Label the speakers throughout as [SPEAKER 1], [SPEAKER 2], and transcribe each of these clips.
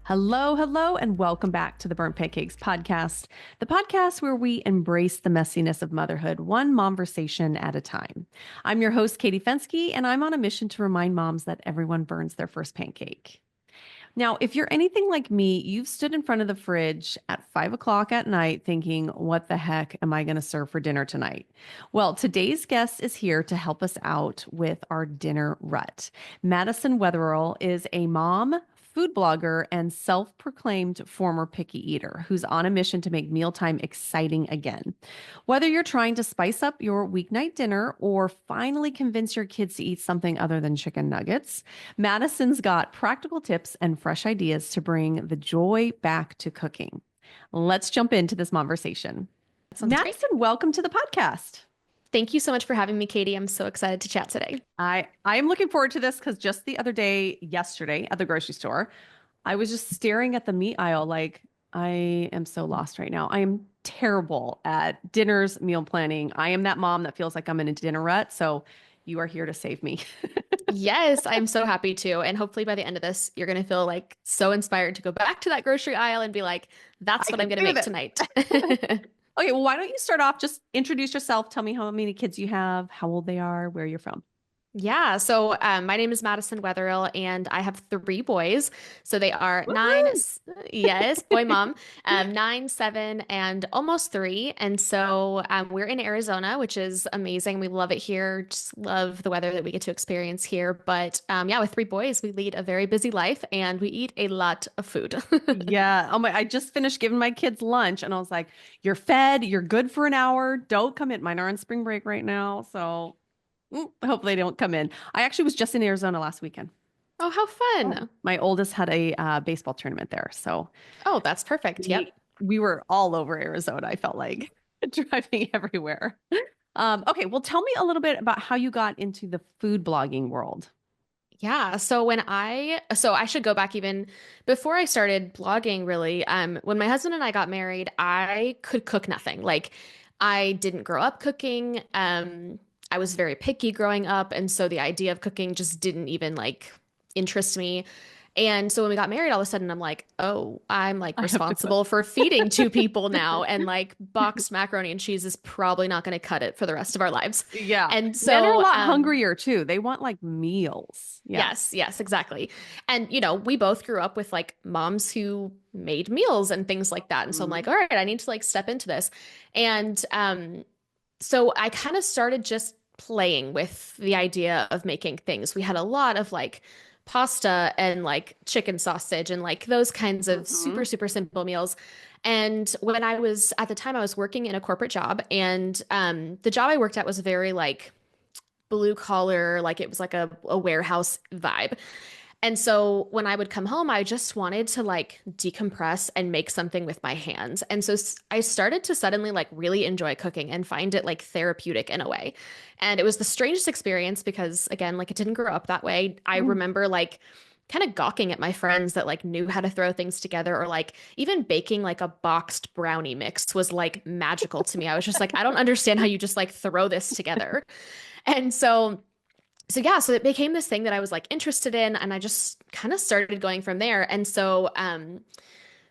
[SPEAKER 1] Hello, hello, and welcome back to the Burnt Pancakes Podcast, the podcast where we embrace the messiness of motherhood, one momversation at a time. I'm your host, Katie Fensky, and I'm on a mission to remind moms that everyone burns their first pancake. Now, if you're anything like me, you've stood in front of the fridge at 5 o'clock at night thinking, what the heck am I going to serve for dinner tonight? Well, today's guest is here to help us out with our dinner rut. Madison Wetherill is a mom, food blogger, and self-proclaimed former picky eater who's on a mission to make mealtime exciting again. Whether you're trying to spice up your weeknight dinner or finally convince your kids to eat something other than chicken nuggets, Madison's got practical tips and fresh ideas to bring the joy back to cooking. Let's jump into this conversation. Madison, welcome to the podcast.
[SPEAKER 2] Thank you so much for having me, Katie. I'm so excited to chat today.
[SPEAKER 1] I am looking forward to this because just the other day, yesterday at the grocery store, I was just staring at the meat aisle like, I am so lost right now. I am terrible at dinners, meal planning. I am that mom that feels like I'm in a dinner rut. So you are here to save me.
[SPEAKER 2] Yes, I'm so happy to. And hopefully by the end of this, you're going to feel like so inspired to go back to that grocery aisle and be like, that's what I'm going to make tonight.
[SPEAKER 1] Okay, well, why don't you start off? Just introduce yourself. Tell me how many kids you have, how old they are, where you're from.
[SPEAKER 2] Yeah. So my name is Madison Wetherill and I have 3 boys. So they are yes, boy mom, 9, 7, and almost 3. And so we're in Arizona, which is amazing. We love it here. Just love the weather that we get to experience here. But yeah, with 3 boys, we lead a very busy life and we eat a lot of food.
[SPEAKER 1] Yeah. Oh my, I just finished giving my kids lunch and I was like, you're fed, you're good for an hour. Don't come in. Mine are on spring break right now. So hopefully they don't come in. I actually was just in Arizona last weekend.
[SPEAKER 2] Oh, how fun.
[SPEAKER 1] My oldest had a baseball tournament there. So
[SPEAKER 2] oh, that's perfect. Yep.
[SPEAKER 1] We were all over Arizona. I felt like driving everywhere. Okay. Well, tell me a little bit about how you got into the food blogging world.
[SPEAKER 2] Yeah. So I should go back even before I started blogging, really. When my husband and I got married, I could cook nothing. Like I didn't grow up cooking. I was very picky growing up. And so the idea of cooking just didn't even like interest me. And so when we got married, all of a sudden I'm like, oh, I'm like responsible for feeding 2 people now. And like boxed macaroni and cheese is probably not going to cut it for the rest of our lives.
[SPEAKER 1] Yeah.
[SPEAKER 2] And so
[SPEAKER 1] men are a lot hungrier too. They want like meals.
[SPEAKER 2] Yeah. Yes, exactly. And we both grew up with like moms who made meals and things like that. And so I'm like, all right, I need to like step into this. And so I kind of started just playing with the idea of making things. We had a lot of like pasta and like chicken sausage and like those kinds of super, super simple meals. And when I was at the time, I was working in a corporate job and the job I worked at was very like blue collar, like it was like a warehouse vibe. And so when I would come home, I just wanted to like decompress and make something with my hands. And so I started to suddenly like really enjoy cooking and find it like therapeutic in a way. And it was the strangest experience because again, like it didn't grow up that way. I remember like kind of gawking at my friends that like knew how to throw things together or like even baking like a boxed brownie mix was like magical to me. I was just like, I don't understand how you just like throw this together. And so yeah, so it became this thing that I was like interested in and I just kind of started going from there. And so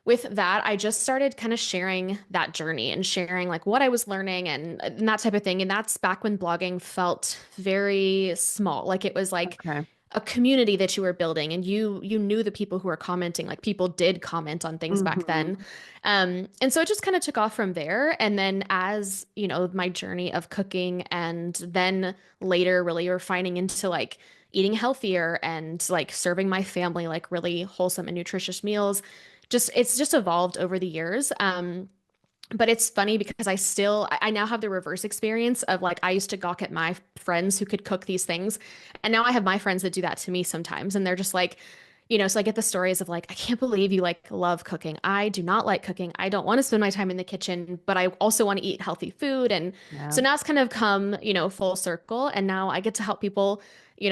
[SPEAKER 2] with that, I just started kind of sharing that journey and sharing like what I was learning and that type of thing. And that's back when blogging felt very small. Like it was like a community that you were building and you knew the people who were commenting, like people did comment on things back then. And so it just kind of took off from there. And then as, my journey of cooking and then later really refining into like eating healthier and like serving my family, like really wholesome and nutritious meals, it's just evolved over the years. But it's funny because I now have the reverse experience of like, I used to gawk at my friends who could cook these things. And now I have my friends that do that to me sometimes. And they're just like, so I get the stories of like, I can't believe you like love cooking. I do not like cooking. I don't want to spend my time in the kitchen, but I also want to eat healthy food. And so now it's kind of come, full circle. And now I get to help people,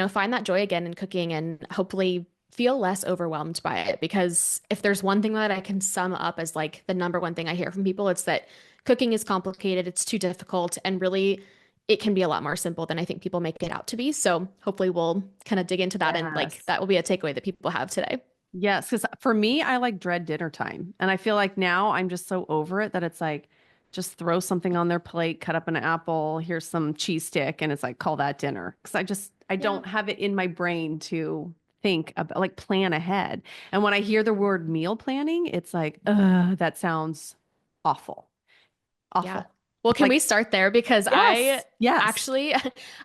[SPEAKER 2] find that joy again in cooking and hopefully feel less overwhelmed by it. Because if there's one thing that I can sum up as like the number one thing I hear from people, it's that cooking is complicated, it's too difficult, and really it can be a lot more simple than I think people make it out to be. So hopefully we'll kind of dig into that and like that will be a takeaway that people have today.
[SPEAKER 1] Yes, because for me, I like dread dinner time. And I feel like now I'm just so over it that it's like, just throw something on their plate, cut up an apple, here's some cheese stick, and it's like, call that dinner. Because I
[SPEAKER 2] Yeah.
[SPEAKER 1] don't have it in my brain to think about, like, plan ahead. And when I hear the word meal planning, it's like, that sounds awful,
[SPEAKER 2] Yeah.
[SPEAKER 1] awful.
[SPEAKER 2] Well, can we
[SPEAKER 1] Like,
[SPEAKER 2] start there? Because I
[SPEAKER 1] yes, yes.
[SPEAKER 2] actually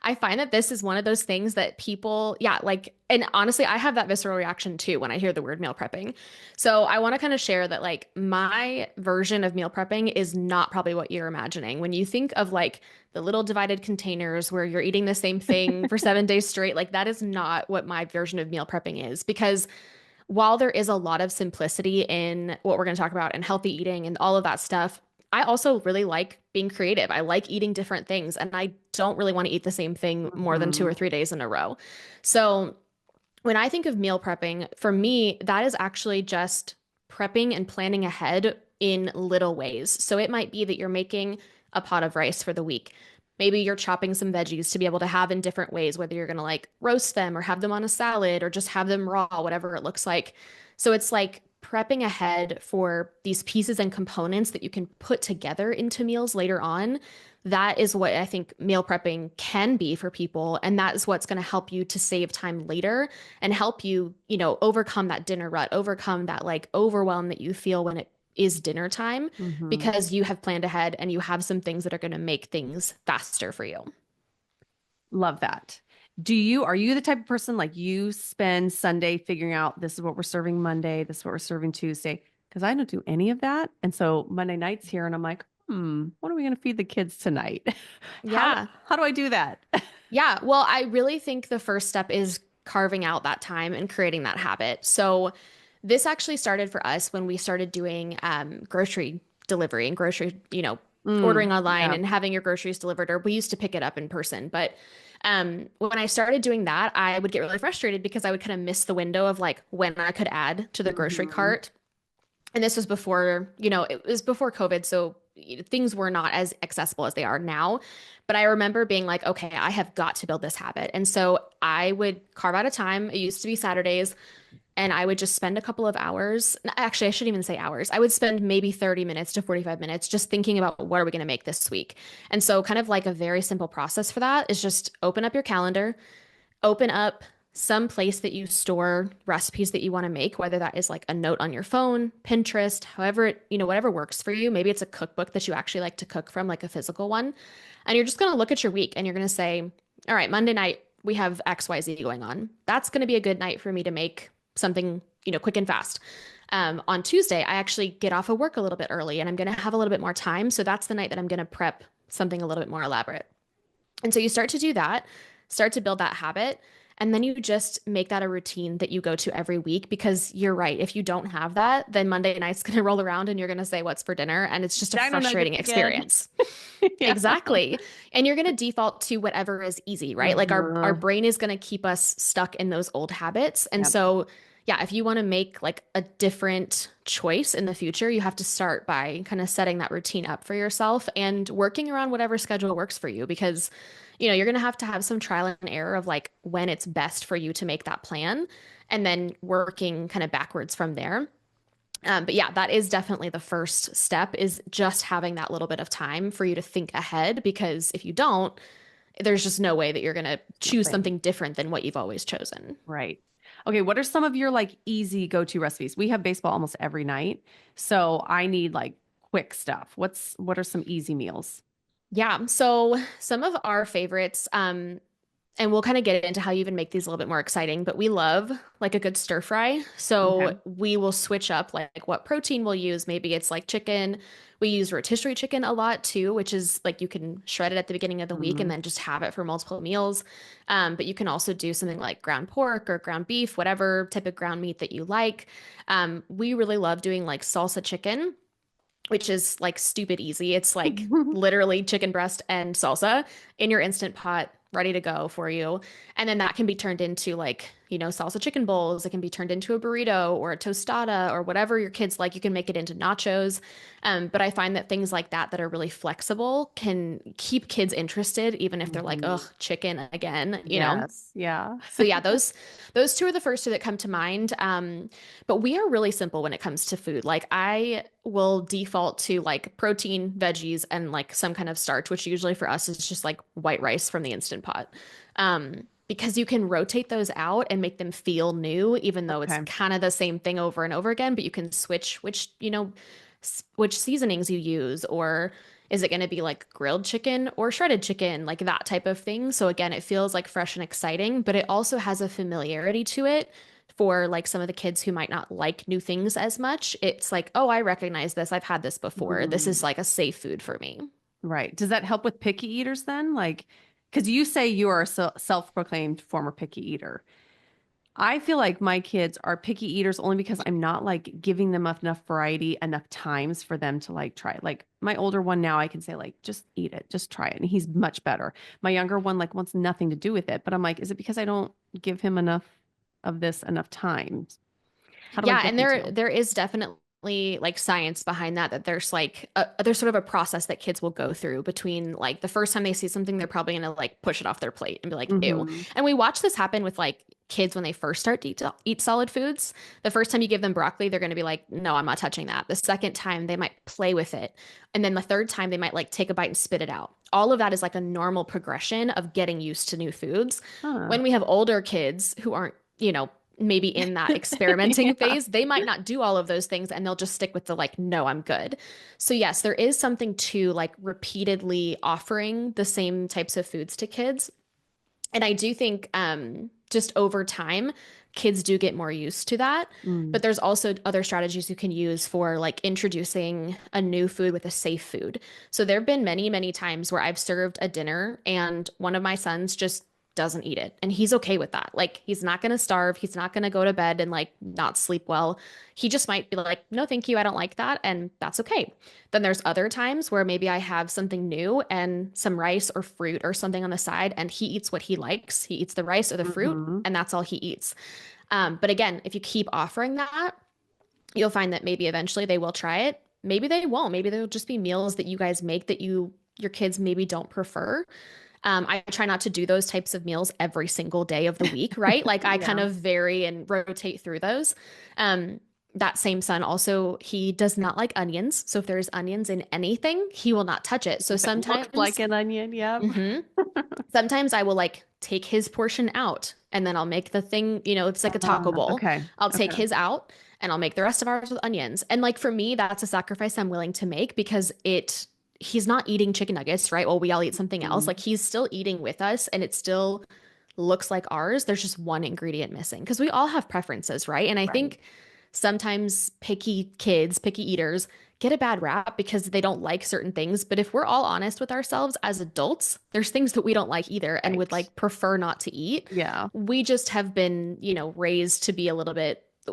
[SPEAKER 2] I find that this is one of those things that people, yeah, like, and honestly, I have that visceral reaction too when I hear the word meal prepping. So I want to kind of share that like my version of meal prepping is not probably what you're imagining. When you think of like the little divided containers where you're eating the same thing for 7 days straight, like that is not what my version of meal prepping is. Because while there is a lot of simplicity in what we're going to talk about and healthy eating and all of that stuff, I also really like being creative. I like eating different things, and I don't really want to eat the same thing more than two
[SPEAKER 1] Mhm.
[SPEAKER 2] or 3 days in a row. So when I think of meal prepping, for me, that is actually just prepping and planning ahead in little ways. So it might be that you're making a pot of rice for the week. Maybe you're chopping some veggies to be able to have in different ways, whether you're going to like roast them or have them on a salad or just have them raw, whatever it looks like. So it's like prepping ahead for these pieces and components that you can put together into meals later on. That is what I think meal prepping can be for people. And that is what's going to help you to save time later and help you, overcome that dinner rut, overcome that like overwhelm that you feel when it is dinner time
[SPEAKER 1] Mhm.
[SPEAKER 2] because you have planned ahead and you have some things that are going to make things faster for you.
[SPEAKER 1] Love that. Are you the type of person like you spend Sunday figuring out this is what we're serving Monday, this is what we're serving Tuesday? Because I don't do any of that. And so Monday night's here and I'm like, what are we going to feed the kids tonight? How,
[SPEAKER 2] Yeah.
[SPEAKER 1] how do I do that?
[SPEAKER 2] Yeah. Well, I really think the first step is carving out that time and creating that habit. So this actually started for us when we started doing grocery delivery and grocery, ordering online
[SPEAKER 1] Yeah.
[SPEAKER 2] and having your groceries delivered, or we used to pick it up in person. But when I started doing that, I would get really frustrated because I would kind of miss the window of like when I could add to the grocery
[SPEAKER 1] Mhm.
[SPEAKER 2] cart. And this was before, it was before COVID. So things were not as accessible as they are now. But I remember being like, okay, I have got to build this habit. And so I would carve out a time. It used to be Saturdays, and I would just spend a couple of hours. Actually, I shouldn't even say hours. I would spend maybe 30 minutes to 45 minutes just thinking about what are we going to make this week. And so, kind of like a very simple process for that is just open up your calendar, open up some place that you store recipes that you want to make, whether that is like a note on your phone, Pinterest, however whatever works for you. Maybe it's a cookbook that you actually like to cook from, like a physical one. And you're just going to look at your week and you're going to say, all right, Monday night, we have XYZ going on. That's going to be a good night for me to make something, quick and fast. On Tuesday, I actually get off of work a little bit early and I'm going to have a little bit more time. So that's the night that I'm going to prep something a little bit more elaborate. And so you start to do that, start to build that habit, and then you just make that a routine that you go to every week because you're right. If you don't have that, then Monday night's going to roll around and you're going to say, what's for dinner? And it's just a
[SPEAKER 1] Dino
[SPEAKER 2] frustrating
[SPEAKER 1] nuggets again.
[SPEAKER 2] experience.
[SPEAKER 1] Yeah.
[SPEAKER 2] Exactly. And you're going to default to whatever is easy, right? Like our
[SPEAKER 1] Mhm.
[SPEAKER 2] brain is going to keep us stuck in those old habits. And
[SPEAKER 1] Yep.
[SPEAKER 2] so, yeah, if you want to make like a different choice in the future, you have to start by kind of setting that routine up for yourself and working around whatever schedule works for you because you're going to have some trial and error of like when it's best for you to make that plan and then working kind of backwards from there. But yeah, that is definitely the first step is just having that little bit of time for you to think ahead because if you don't, there's just no way that you're going to choose
[SPEAKER 1] Right.
[SPEAKER 2] something different than what you've always chosen.
[SPEAKER 1] Right. Okay. What are some of your like easy go-to recipes? We have baseball almost every night. So I need like quick stuff. What are some easy meals?
[SPEAKER 2] Yeah, so some of our favorites, and we'll kind of get into how you even make these a little bit more exciting, but we love like a good stir fry. So
[SPEAKER 1] Okay.
[SPEAKER 2] we will switch up like what protein we'll use. Maybe it's like chicken. We use rotisserie chicken a lot too, which is like you can shred it at the beginning of the week and
[SPEAKER 1] Mhm.
[SPEAKER 2] then just have it for multiple meals. But you can also do something like ground pork or ground beef, whatever type of ground meat that you like. We really love doing like salsa chicken, which is like stupid easy. It's like literally chicken breast and salsa in your instant pot, ready to go for you. And then that can be turned into like, salsa chicken bowls. It can be turned into a burrito or a tostada or whatever your kids like. You can make it into nachos. But I find that things like that are really flexible can keep kids interested, even if they're like, oh, chicken again,
[SPEAKER 1] Yes. Yeah.
[SPEAKER 2] So yeah, those two are the first two that come to mind. But we are really simple when it comes to food. Like I will default to like protein, veggies, and like some kind of starch, which usually for us is just like white rice from the Instant Pot. Because you can rotate those out and make them feel new, even though it's kind of the same thing over and over again, but you can switch which seasonings you use, or is it going to be like grilled chicken or shredded chicken, like that type of thing. So again, it feels like fresh and exciting, but it also has a familiarity to it for like some of the kids who might not like new things as much. It's like, oh, I recognize this. I've had this before. This is like a safe food for me.
[SPEAKER 1] Right. Does that help with picky eaters then? Like, because you say you are a self-proclaimed former picky eater. I feel like my kids are picky eaters only because I'm not like giving them enough variety, enough times for them to like try it. Like my older one now, I can say like, just eat it, just try it. And he's much better. My younger one like wants nothing to do with it. But I'm like, is it because I don't give him enough of this enough times? How do I get
[SPEAKER 2] And
[SPEAKER 1] them to?
[SPEAKER 2] there is definitely like science behind that there's like there's sort of a process that kids will go through between like the first time they see something, they're probably gonna like push it off their plate and be like, ew. And we watch this happen with like kids when they first start to eat solid foods. The first time you give them broccoli, they're gonna be like, no, I'm not touching that. The second time they might play with it. And then the third time they might like take a bite and spit it out. All of that is like a normal progression of getting used to new foods. When we have older kids who aren't, maybe in that experimenting phase, they might not do all of those things and they'll just stick with the like, no, I'm good. So yes, there is something to like repeatedly offering the same types of foods to kids. And I do think just over time, kids do get more used to that. But there's also other strategies you can use for like introducing a new food with a safe food. So there have been many, many times where I've served a dinner and one of my sons just doesn't eat it. And he's okay with that. Like he's not going to starve. He's not going to go to bed and like not sleep well. He just might be like, no, thank you. I don't like that. And that's okay. Then there's other times where maybe I have something new and some rice or fruit or something on the side and he eats what he likes. He eats the rice or the fruit and that's all he eats. But again, if you keep offering that, you'll find that maybe eventually they will try it. Maybe they won't. Maybe there'll just be meals that you guys make that your kids maybe don't prefer. I try not to do those types of meals every single day of the week, right? Like I kind of vary and rotate through those. That same son also, he does not like onions. So if there's onions in anything, he will not touch it. So sometimes
[SPEAKER 1] looks like an onion, yeah.
[SPEAKER 2] Sometimes I will like take his portion out and then I'll make the thing, it's like a taco bowl.
[SPEAKER 1] Okay.
[SPEAKER 2] I'll take his out and I'll make the rest of ours with onions. And like for me, that's a sacrifice I'm willing to make because he's not eating chicken nuggets, right? Well, we all eat something else. Like he's still eating with us and it still looks like ours. There's just one ingredient missing because we all have preferences, right? And I think sometimes picky kids, picky eaters get a bad rap because they don't like certain things. But if we're all honest with ourselves as adults, there's things that we don't like either and would like prefer not to eat.
[SPEAKER 1] Yeah.
[SPEAKER 2] We just have been, raised to be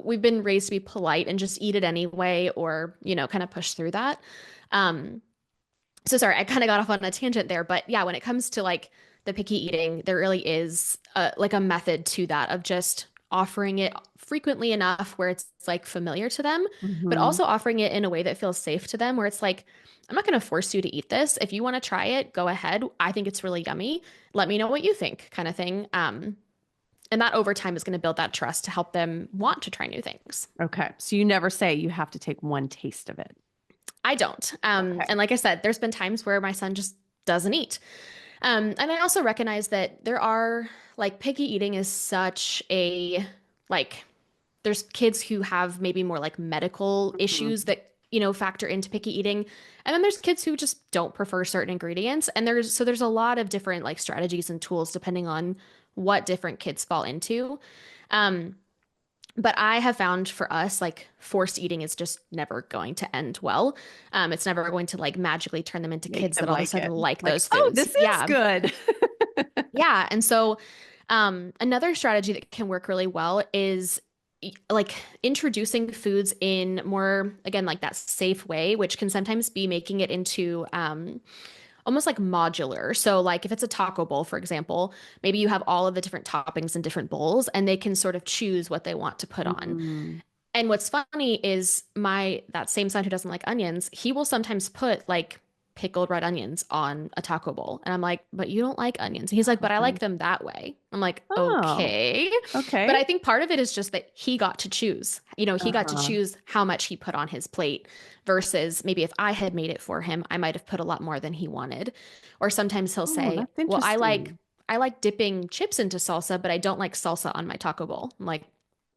[SPEAKER 2] we've been raised to be polite and just eat it anyway or, kind of push through that. So sorry, I kind of got off on a tangent there, but yeah, when it comes to like the picky eating, there really is like a method to that of just offering it frequently enough where it's like familiar to them, but also offering it in a way that feels safe to them where it's like, I'm not going to force you to eat this. If you want to try it, go ahead. I think it's really yummy. Let me know what you think kind of thing. And that over time is going to build that trust to help them want to try new things.
[SPEAKER 1] Okay. So you never say you have to take one taste of it.
[SPEAKER 2] I don't. And like I said, there's been times where my son just doesn't eat. And I also recognize that there are like picky eating is such a like there's kids who have maybe more like medical issues that, factor into picky eating. And then there's kids who just don't prefer certain ingredients. And there's a lot of different like strategies and tools depending on what different kids fall into. But I have found for us, like forced eating is just never going to end well. It's never going to like magically turn them into kids that all of a sudden like those foods.
[SPEAKER 1] Oh, this is good.
[SPEAKER 2] Yeah. And so another strategy that can work really well is like introducing foods in more, again, like that safe way, which can sometimes be making it into almost like modular. So like if it's a taco bowl, for example, maybe you have all of the different toppings in different bowls and they can sort of choose what they want to put on.
[SPEAKER 1] Mm,
[SPEAKER 2] And what's funny is that same son who doesn't like onions, he will sometimes put like pickled red onions on a taco bowl. And I'm like, but you don't like onions. And he's like, but I like them that way. I'm like,
[SPEAKER 1] oh,
[SPEAKER 2] okay. But
[SPEAKER 1] okay.
[SPEAKER 2] I think part of it is just that he got to choose. You know, he got to
[SPEAKER 1] Uh-huh.
[SPEAKER 2] choose how much he put on his plate versus maybe if I had made it for him, I might have put a lot more than he wanted. Or sometimes he'll
[SPEAKER 1] Oh,
[SPEAKER 2] say,
[SPEAKER 1] that's
[SPEAKER 2] well,
[SPEAKER 1] interesting.
[SPEAKER 2] I like dipping chips into salsa, but I don't like salsa on my taco bowl. I'm like,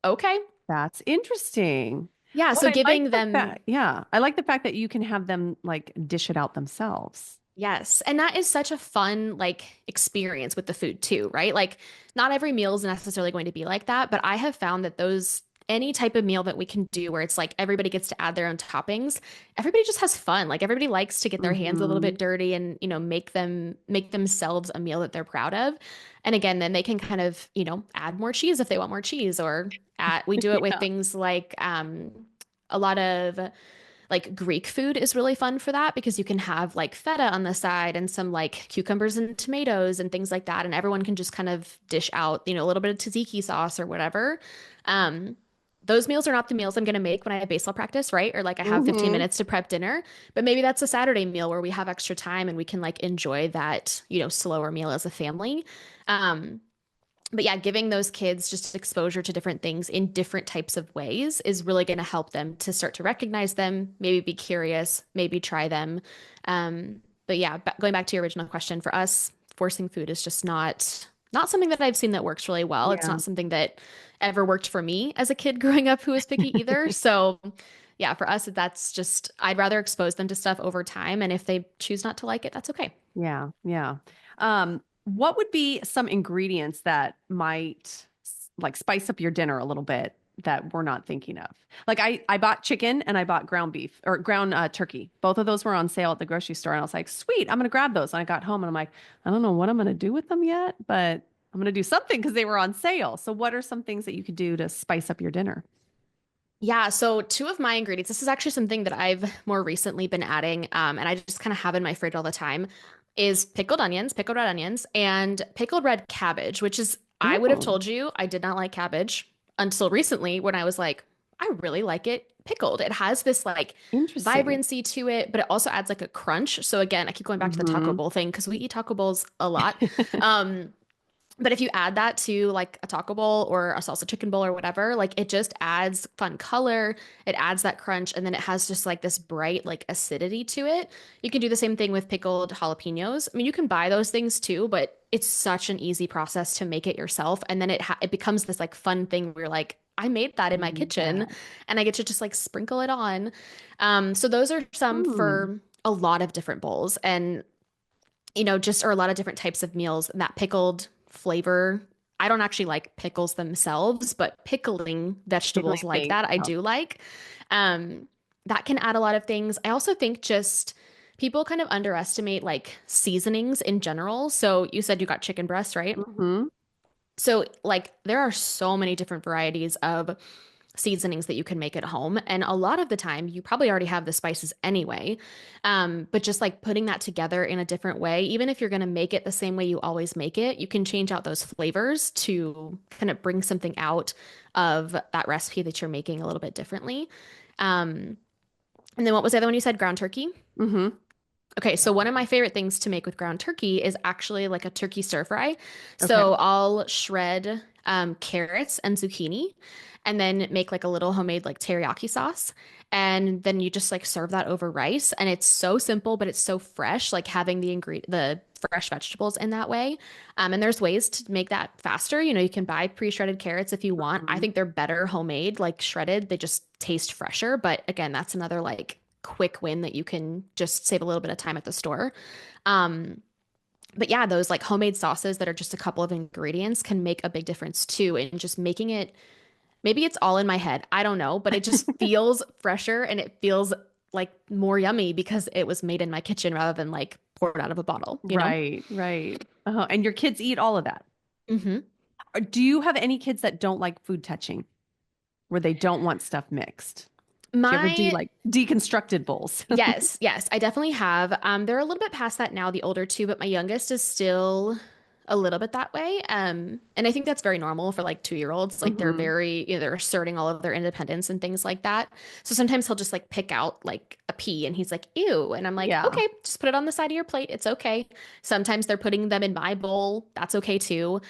[SPEAKER 2] okay.
[SPEAKER 1] That's interesting.
[SPEAKER 2] Yeah,
[SPEAKER 1] Well,
[SPEAKER 2] so
[SPEAKER 1] I like
[SPEAKER 2] giving
[SPEAKER 1] the
[SPEAKER 2] them
[SPEAKER 1] fact, yeah, I like the fact that you can have them like dish it out themselves.
[SPEAKER 2] yes. And that is such a fun like experience with the food too, right? Like not every meal is necessarily going to be like that, but I have found that those any type of meal that we can do where it's like everybody gets to add their own toppings, everybody just has fun. Like everybody likes to get their hands a little
[SPEAKER 1] Hmm.
[SPEAKER 2] bit dirty and, you know, make themselves a meal that they're proud of. And again, then they can kind of, you know, add more cheese if they want more cheese or we do it with
[SPEAKER 1] Yeah.
[SPEAKER 2] things like a lot of like Greek food is really fun for that because you can have like feta on the side and some like cucumbers and tomatoes and things like that. And everyone can just kind of dish out, you know, a little bit of tzatziki sauce or whatever. Um, those meals are not the meals I'm going to make when I have baseball practice, right? Or like I have 15
[SPEAKER 1] Hmm.
[SPEAKER 2] minutes to prep dinner, but maybe that's a Saturday meal where we have extra time and we can like enjoy that, you know, slower meal as a family. Um, but yeah, giving those kids just exposure to different things in different types of ways is really going to help them to start to recognize them, maybe be curious, maybe try them. But yeah, going back to your original question, for us, forcing food is just not something that I've seen that works really well. It's
[SPEAKER 1] Yeah.
[SPEAKER 2] not something that ever worked for me as a kid growing up who was picky either. So yeah, for us, that's just I'd rather expose them to stuff over time, and if they choose not to like it, that's okay.
[SPEAKER 1] Yeah. Yeah. What would be some ingredients that might like spice up your dinner a little bit that we're not thinking of? Like I bought chicken and I bought ground beef or ground turkey. Both of those were on sale at the grocery store, and I was like, sweet, I'm gonna grab those. And I got home and I'm like, I don't know what I'm gonna do with them yet, but I'm gonna do something because they were on sale. So what are some things that you could do to spice up your dinner?
[SPEAKER 2] Yeah, so two of my ingredients, this is actually something that I've more recently been adding, and I just kind of have in my fridge all the time, is pickled onions, pickled red onions, and pickled red cabbage, which is, I would have
[SPEAKER 1] Oh,
[SPEAKER 2] told you I did not like cabbage until recently when I was like, I really like it pickled. It has this like
[SPEAKER 1] interesting.
[SPEAKER 2] vibrancy to it, but it also adds like a crunch. So again, I keep going back to the taco
[SPEAKER 1] Hmm.
[SPEAKER 2] bowl thing because we eat taco bowls a lot. Um, but if you add that to like a taco bowl or a salsa chicken bowl or whatever, like it just adds fun color. It adds that crunch and then it has just like this bright like acidity to it. You can do the same thing with pickled jalapenos. I mean, you can buy those things too, but it's such an easy process to make it yourself. And then it becomes this like fun thing where you're like, I made that in my kitchen
[SPEAKER 1] Yeah.
[SPEAKER 2] and I get to just like sprinkle it on. So those are some
[SPEAKER 1] Hmm.
[SPEAKER 2] for a lot of different bowls. And you know, just or a lot of different types of meals. And that pickled flavor, I don't actually like pickles themselves, but pickling
[SPEAKER 1] Pickling
[SPEAKER 2] vegetables like
[SPEAKER 1] things.
[SPEAKER 2] that, I
[SPEAKER 1] Oh.
[SPEAKER 2] do like. Um, that can add a lot of things. I also think just people kind of underestimate like seasonings in general. So you said you got chicken breast, right?
[SPEAKER 1] Hmm.
[SPEAKER 2] So like there are so many different varieties of seasonings that you can make at home. And a lot of the time, you probably already have the spices anyway. But just like putting that together in a different way, even if you're going to make it the same way you always make it, you can change out those flavors to kind of bring something out of that recipe that you're making a little bit differently. Um, and then what was the other one you said? Ground turkey?
[SPEAKER 1] Hmm.
[SPEAKER 2] Okay, so one of my favorite things to make with ground turkey is actually like a turkey stir fry.
[SPEAKER 1] Okay.
[SPEAKER 2] So I'll shred carrots and zucchini and then make like a little homemade like teriyaki sauce. And then you just like serve that over rice. And it's so simple, but it's so fresh, like having the fresh vegetables in that way. And there's ways to make that faster. You know, you can buy pre-shredded carrots if you want. I
[SPEAKER 1] Mhm.
[SPEAKER 2] think they're better homemade, like shredded. They just taste fresher. But again, that's another like quick win that you can just save a little bit of time at the store. Um, but yeah, those like homemade sauces that are just a couple of ingredients can make a big difference too. And just making it, maybe it's all in my head. I don't know, but it just feels fresher and it feels like more yummy because it was made in my kitchen rather than like poured out of a bottle, you know?
[SPEAKER 1] Right, right. And your kids eat all of that.
[SPEAKER 2] Hmm.
[SPEAKER 1] Do you have any kids that don't like food touching, where they don't want stuff mixed? Do you ever do
[SPEAKER 2] My
[SPEAKER 1] like deconstructed bowls?
[SPEAKER 2] Yes, yes, I definitely have. They're a little bit past that now, the older two, but my youngest is still a little bit that way. And I think that's very normal for like 2-year olds. Like they're
[SPEAKER 1] Hmm.
[SPEAKER 2] very, they're asserting all of their independence and things like that. So sometimes he'll just like pick out like a pea and he's like, ew. And I'm like,
[SPEAKER 1] Yeah.
[SPEAKER 2] okay, just put it on the side of your plate. It's okay. Sometimes they're putting them in my bowl. That's okay too.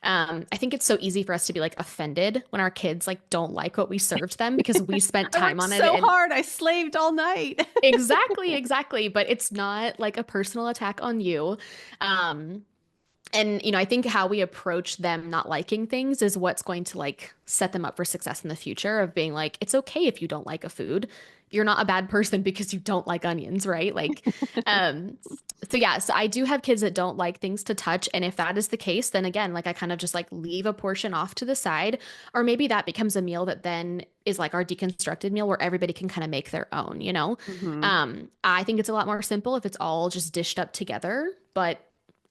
[SPEAKER 2] I think it's so easy for us to be like offended when our kids like don't like what we served them because we spent
[SPEAKER 1] I
[SPEAKER 2] time
[SPEAKER 1] worked
[SPEAKER 2] on it
[SPEAKER 1] so
[SPEAKER 2] and
[SPEAKER 1] hard. I slaved all night.
[SPEAKER 2] exactly, exactly. But it's not like a personal attack on you. Um, and I think how we approach them not liking things is what's going to like set them up for success in the future of being like, it's okay if you don't like a food. You're not a bad person because you don't like onions, right? Like, um, so yeah, so I do have kids that don't like things to touch. And if that is the case, then again, like I kind of just like leave a portion off to the side, or maybe that becomes a meal that then is like our deconstructed meal where everybody can kind of make their own, you know?
[SPEAKER 1] Hmm.
[SPEAKER 2] I think it's a lot more simple if it's all just dished up together, but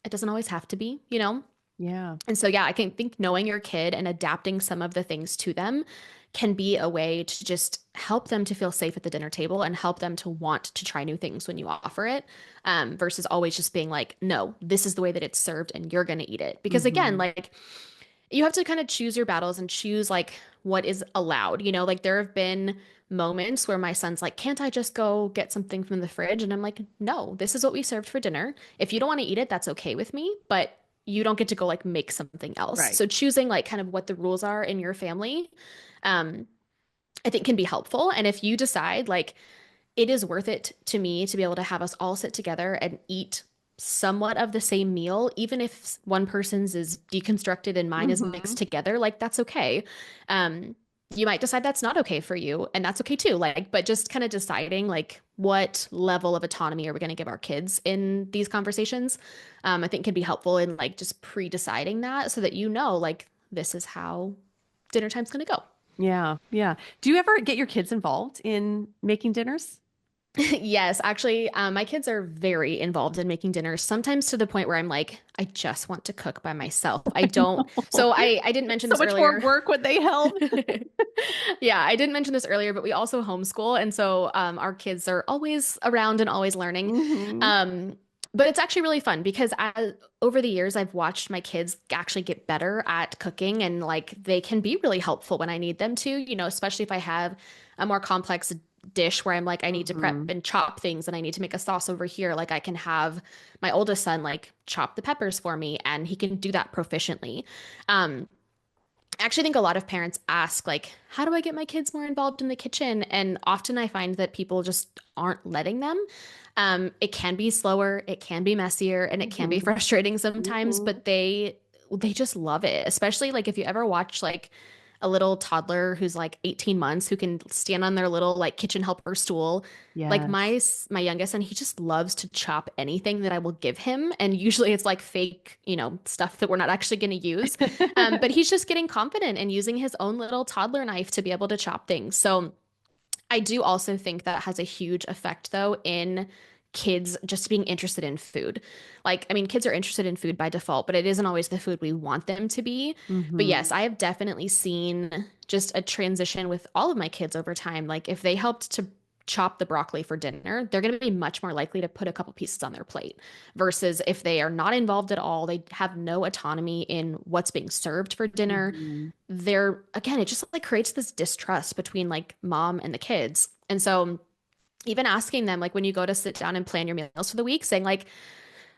[SPEAKER 2] it doesn't always have to be, you know?
[SPEAKER 1] Yeah.
[SPEAKER 2] And so, yeah, I can think knowing your kid and adapting some of the things to them can be a way to just help them to feel safe at the dinner table and help them to want to try new things when you offer it, versus always just being like, no, this is the way that it's served and you're going to eat it. Because again,
[SPEAKER 1] Hmm.
[SPEAKER 2] like you have to kind of choose your battles and choose like what is allowed. Like there have been moments where my son's like, can't I just go get something from the fridge? And I'm like, no, this is what we served for dinner. If you don't want to eat it, that's okay with me, but you don't get to go like make something else.
[SPEAKER 1] Right.
[SPEAKER 2] So choosing like kind of what the rules are in your family, um, I think can be helpful. And if you decide like it is worth it to me to be able to have us all sit together and eat somewhat of the same meal, even if one person's is deconstructed and mine is
[SPEAKER 1] Hmm.
[SPEAKER 2] mixed together, like that's okay. Um, you might decide that's not okay for you, and that's okay too. Like, but just kind of deciding like what level of autonomy are we going to give our kids in these conversations, I think can be helpful in like just pre-deciding that so that like this is how dinner time's going to go.
[SPEAKER 1] Yeah. Yeah. Do you ever get your kids involved in making dinners?
[SPEAKER 2] Yes, actually, my kids are very involved in making dinners, sometimes to the point where I'm like, I just want to cook by myself. I don't. So I didn't mention
[SPEAKER 1] So
[SPEAKER 2] this
[SPEAKER 1] much more
[SPEAKER 2] earlier.
[SPEAKER 1] work when they help.
[SPEAKER 2] Yeah, I didn't mention this earlier, but we also homeschool, and so our kids are always around and always learning.
[SPEAKER 1] Hmm.
[SPEAKER 2] Um, but it's actually really fun because over the years, I've watched my kids actually get better at cooking, and like they can be really helpful when I need them to, especially if I have a more complex dish where I'm like, I need to prep
[SPEAKER 1] Hmm.
[SPEAKER 2] and chop things and I need to make a sauce over here. Like I can have my oldest son like chop the peppers for me and he can do that proficiently. I actually think a lot of parents ask like, how do I get my kids more involved in the kitchen? And often I find that people just aren't letting them. It can be slower, it can be messier, and it can be
[SPEAKER 1] Hmm.
[SPEAKER 2] frustrating sometimes,
[SPEAKER 1] Hmm.
[SPEAKER 2] but they just love it. Especially like if you ever watch like a little toddler who's like 18 months who can stand on their little like kitchen helper stool. Like
[SPEAKER 1] Yes.
[SPEAKER 2] my youngest son, he just loves to chop anything that I will give him, and usually it's like fake, stuff that we're not actually going to use. But he's just getting confident and using his own little toddler knife to be able to chop things. So I do also think that has a huge effect, though, in kids just being interested in food. Like, I mean, kids are interested in food by default, but it isn't always the food we want them to be. But yes,
[SPEAKER 1] Hmm.
[SPEAKER 2] I have definitely seen just a transition with all of my kids over time. Like, if they helped to chop the broccoli for dinner, they're going to be much more likely to put a couple pieces on their plate versus if they are not involved at all, they have no autonomy in what's being served for dinner.
[SPEAKER 1] Hmm.
[SPEAKER 2] They're again, it just like creates this distrust between like mom and the kids. And so even asking them like when you go to sit down and plan your meals for the week, saying like,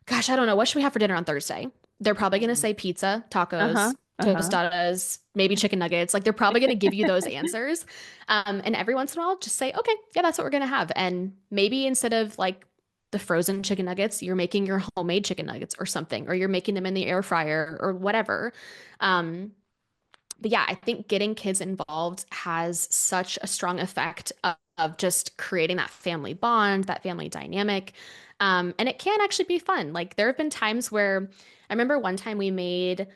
[SPEAKER 2] gosh, I don't know, what should we have for dinner on Thursday? They're probably going to say pizza,
[SPEAKER 1] Uh-huh.
[SPEAKER 2] tacos,
[SPEAKER 1] Uh-huh.
[SPEAKER 2] tostadas, maybe chicken nuggets. Like they're probably going to give you those answers. And every once in a while, just say, okay, yeah, that's what we're going to have. And maybe instead of like the frozen chicken nuggets, you're making your homemade chicken nuggets or something, or you're making them in the air fryer or whatever. Um, but yeah, I think getting kids involved has such a strong effect of just creating that family bond, that family dynamic. And it can actually be fun. Like there have been times where I remember one time we made, it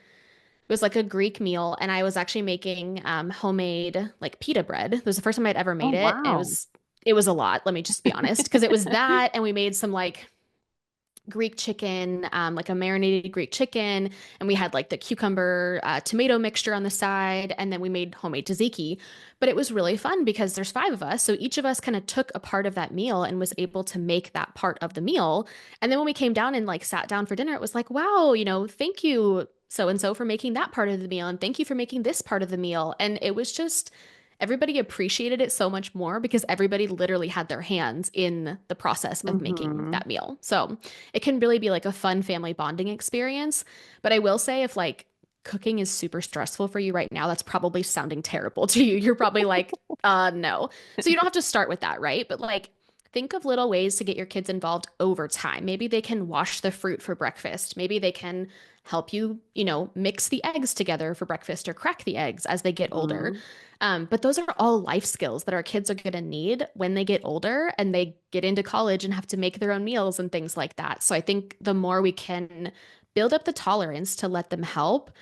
[SPEAKER 2] was like a Greek meal, and I was actually making homemade like pita bread. It was the first time I'd ever
[SPEAKER 1] Oh,
[SPEAKER 2] made it, and it
[SPEAKER 1] wow.
[SPEAKER 2] was it was a lot, let me just be honest, because it was that, and we made some like Greek chicken, like a marinated Greek chicken. And we had like the cucumber, tomato mixture on the side. And then we made homemade tzatziki. But it was really fun because there's 5 of us. So each of us kind of took a part of that meal and was able to make that part of the meal. And then when we came down and like sat down for dinner, it was like, wow, thank you so and so for making that part of the meal. And thank you for making this part of the meal. And it was just, everybody appreciated it so much more because everybody literally had their hands in the process of making that meal. So it can really be like a fun family bonding experience. But I will say, if like cooking is super stressful for you right now, that's probably sounding terrible to you. You're probably like, no. So you don't have to start with that, right? But like, think of little ways to get your kids involved over time. Maybe they can wash the fruit for breakfast. Maybe they can help you, mix the eggs together for breakfast or crack the eggs as they get older. But those are all life skills that our kids are going to need when they get older and they get into college and have to make their own meals and things like that. So I think the more we can build up the tolerance to let them help,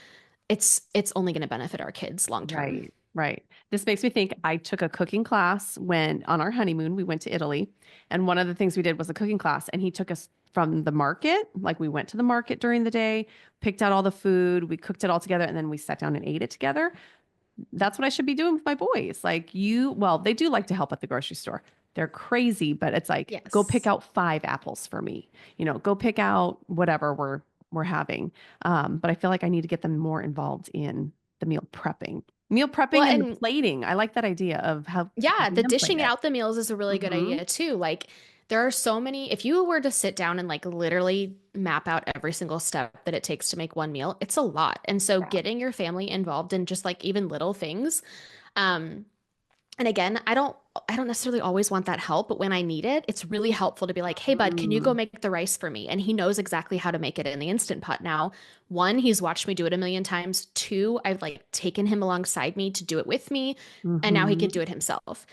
[SPEAKER 2] it's only going to benefit our kids long term.
[SPEAKER 1] Right. Right. This makes me think I took a cooking class when on our honeymoon, we went to Italy. And one of the things we did was a cooking class, and he took us from the market. Like we went to the market during the day, picked out all the food, we cooked it all together, and then we sat down and ate it together. That's what I should be doing with my boys. Like they do like to help at the grocery store. They're crazy, but it's like,
[SPEAKER 2] Yes.
[SPEAKER 1] Go pick out 5 apples for me, go pick out whatever we're having. But I feel like I need to get them more involved in the meal prepping and the plating. I like that idea of how.
[SPEAKER 2] Yeah, the dishing out the meals is a really good idea too. Like there are so many, if you were to sit down and like literally map out every single step that it takes to make one meal, it's a lot. And so getting your family involved in just like even little things. And again, I don't necessarily always want that help, but when I need it, it's really helpful to be like, hey, bud, can you go make the rice for me? And he knows exactly how to make it in the Instant Pot now. 1, he's watched me do it a million times. 2, I've like taken him alongside me to do it with me. And now he can do it himself.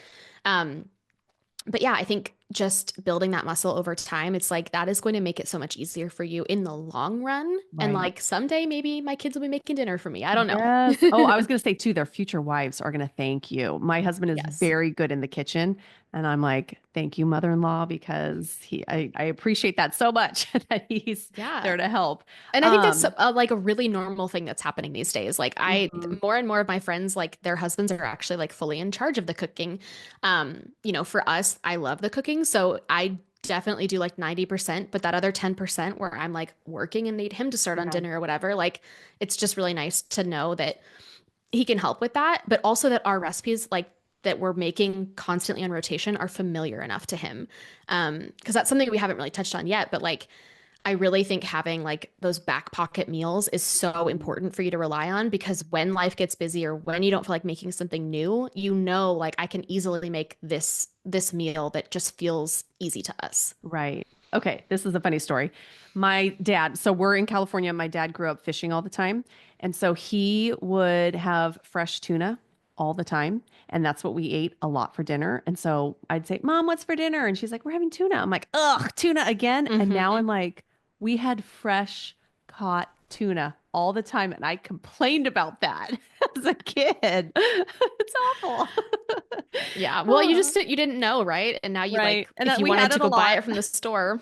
[SPEAKER 2] But yeah, I think just building that muscle over time, it's like that is going to make it so much easier for you in the long run. Right. And like someday maybe my kids will be making dinner for me. I don't know.
[SPEAKER 1] Yes. Oh, I was going to say too, their future wives are going to thank you. My husband is very good in the kitchen. And I'm like, thank you, mother-in-law, because I appreciate that so much that he's there to help.
[SPEAKER 2] And I think that's like a really normal thing that's happening these days. Like more and more of my friends, like their husbands are actually like fully in charge of the cooking. For us, I love the cooking. So I definitely do like 90%, but that other 10% where I'm like working and need him to start on dinner or whatever, like it's just really nice to know that he can help with that, but also that our recipes like that we're making constantly on rotation are familiar enough to him. Because that's something we haven't really touched on yet, but like I really think having like those back pocket meals is so important for you to rely on, because when life gets busy or when you don't feel like making something new, like I can easily make this meal that just feels easy to us.
[SPEAKER 1] Right. Okay. This is a funny story. My dad, so we're in California. My dad grew up fishing all the time. And so he would have fresh tuna all the time. And that's what we ate a lot for dinner. And so I'd say, Mom, what's for dinner? And she's like, we're having tuna. I'm like, ugh, tuna again. And now I'm like, we had fresh caught tuna all the time. And I complained about that as a kid. It's awful.
[SPEAKER 2] Yeah. Well, you didn't know, right? And now you like, and if you wanted to go buy it from the store.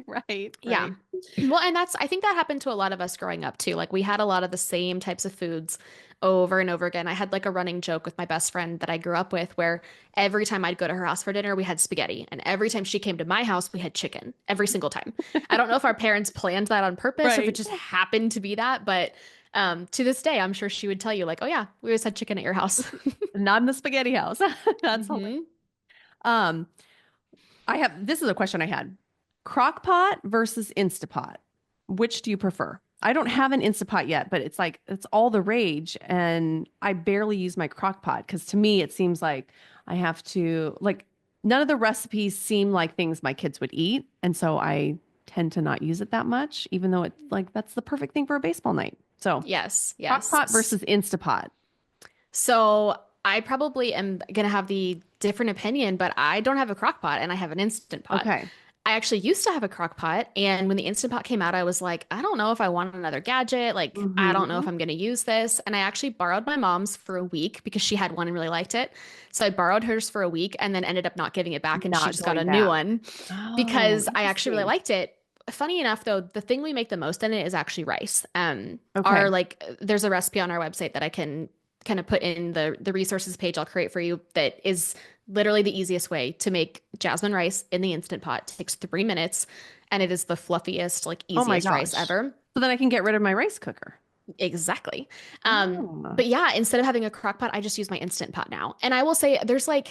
[SPEAKER 1] Right.
[SPEAKER 2] Yeah. Well, and I think that happened to a lot of us growing up too. Like we had a lot of the same types of foods over and over again. I had like a running joke with my best friend that I grew up with where every time I'd go to her house for dinner, we had spaghetti. And every time she came to my house, we had chicken every single time. I don't know if our parents planned that on purpose or if it just happened to be that. But to this day, I'm sure she would tell you like, oh yeah, we always had chicken at your house.
[SPEAKER 1] Not in the spaghetti house. That's this is a question I had. Crock pot versus Instapot. Which do you prefer? I don't have an Instapot yet, but it's like, it's all the rage. And I barely use my crock pot because to me, it seems like I have to, like, none of the recipes seem like things my kids would eat. And so I tend to not use it that much, even though it's like, that's the perfect thing for a baseball night. So
[SPEAKER 2] yes.
[SPEAKER 1] Crock pot versus Instapot.
[SPEAKER 2] So I probably am going to have the different opinion, but I don't have a crock pot and I have an Instant Pot.
[SPEAKER 1] Okay.
[SPEAKER 2] I actually used to have a crock pot, and when the Instant Pot came out, I was like, I don't know if I want another gadget. Like, I don't know if I'm going to use this. And I actually borrowed my mom's for a week because she had one and really liked it. So I borrowed hers for a week and then ended up not giving it back, and she just got a new one because I actually really liked it. funny enough, though, the thing we make the most in it is actually rice.
[SPEAKER 1] Okay.
[SPEAKER 2] There's a recipe on our website that I can kind of put in the resources page I'll create for you that is literally the easiest way to make jasmine rice in the Instant Pot. It takes 3 minutes, and it is the fluffiest, like
[SPEAKER 1] Oh my
[SPEAKER 2] easiest rice
[SPEAKER 1] gosh.
[SPEAKER 2] ever.
[SPEAKER 1] So then I can get rid of my rice cooker.
[SPEAKER 2] Exactly.
[SPEAKER 1] Oh.
[SPEAKER 2] But yeah, instead of having a crock pot, I just use my Instant Pot now. And I will say there's like